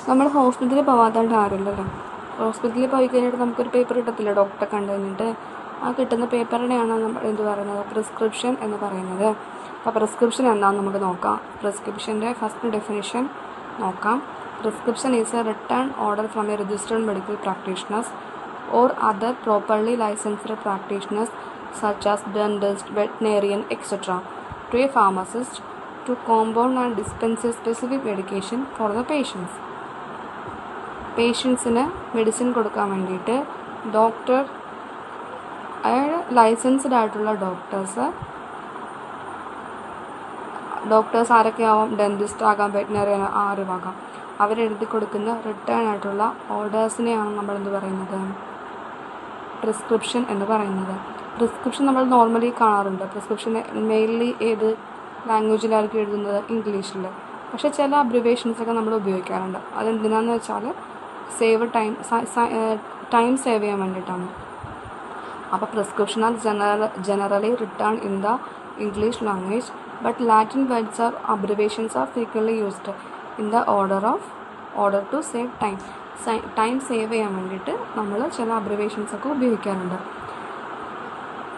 നമ്മൾ ഹോസ്പിറ്റലിൽ പോകാത്തതായിട്ട് ആരുമില്ലല്ലോ. ഹോസ്പിറ്റലിൽ പോയി കഴിഞ്ഞിട്ട് നമുക്കൊരു പേപ്പർ കിട്ടത്തില്ല ഡോക്ടറെ കണ്ടു കഴിഞ്ഞിട്ട്. ആ കിട്ടുന്ന പേപ്പറിനെയാണ് നമ്മൾ എന്ത് പറയുന്നത്, പ്രിസ്ക്രിപ്ഷൻ എന്ന് പറയുന്നത്. അപ്പോൾ പ്രിസ്ക്രിപ്ഷൻ എന്താണെന്ന് നമുക്ക് നോക്കാം. പ്രിസ്ക്രിപ്ഷൻ്റെ ഫസ്റ്റ് ഡെഫിനിഷൻ നോക്കാം. Prescription is A return order from A registered medical practitioners or other properly licensed practitioners such as dentist, veterinarian, etc. to a pharmacist to compound and dispense a specific medication for the patients. പേഷ്യൻസിന് medicine കൊടുക്കാൻ വേണ്ടിയിട്ട് licensed ആയിട്ടുള്ള doctors ആരൊക്കെയാവാം, dentist ആകാം, വെറ്റിനറിയൻ ആരുമാകാം, അവരെഴുതി കൊടുക്കുന്ന return ആയിട്ടുള്ള ഓർഡേഴ്സിനെയാണ് നമ്മൾ എന്ത് പറയുന്നത്, പ്രിസ്ക്രിപ്ഷൻ എന്ന് പറയുന്നത്. പ്രിസ്ക്രിപ്ഷൻ നമ്മൾ നോർമലി കാണാറുണ്ട്. പ്രിസ്ക്രിപ്ഷൻ മെയിൻലി ഏത് ലാംഗ്വേജിലായിരിക്കും എഴുതുന്നത്, ഇംഗ്ലീഷിൽ. പക്ഷേ ചില അബ്രിവേഷൻസൊക്കെ നമ്മൾ ഉപയോഗിക്കാറുണ്ട്. അതെന്തിനാന്ന് വെച്ചാൽ ടൈം സേവ് ചെയ്യാൻ വേണ്ടിയിട്ടാണ്. അപ്പോൾ prescription are generally written in the English language, but Latin words or abbreviations are frequently used in the order to save time. Time save ചെയ്യാൻ വേണ്ടിയിട്ട് നമ്മൾ ചില അബ്രിവേഷൻസൊക്കെ ഉപയോഗിക്കാറുണ്ട്.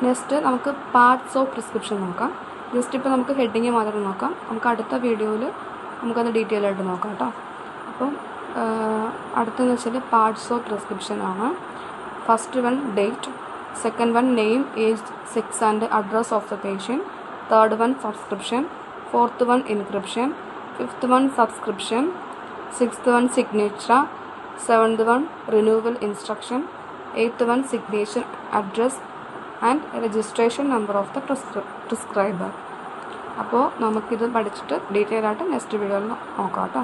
നെക്സ്റ്റ് നമുക്ക് പാർട്സ് ഓഫ് പ്രിസ്ക്രിപ്ഷൻ നോക്കാം. ജസ്റ്റ് ഇപ്പോൾ നമുക്ക് ഹെഡിങ് മാത്രം നോക്കാം. നമുക്ക് അടുത്ത വീഡിയോയിൽ നമുക്കത് ഡീറ്റെയിൽ ആയിട്ട് നോക്കാം കേട്ടോ. അപ്പം അടുത്തെന്ന് വെച്ചാൽ പാർട്സ് ഓഫ് പ്രിസ്ക്രിപ്ഷൻ ആണ്. First one date, second one name, age, sex and address of the patient, third one subscription, fourth one encryption, fifth one subscription, sixth one signature, seventh one renewal instruction, eighth one signature address and registration number of the prescriber. അപ്പോൾ നമുക്കിത് പഠിച്ചിട്ട് detail ആയിട്ട് next വീഡിയോയിൽ നോക്കാം കേട്ടോ.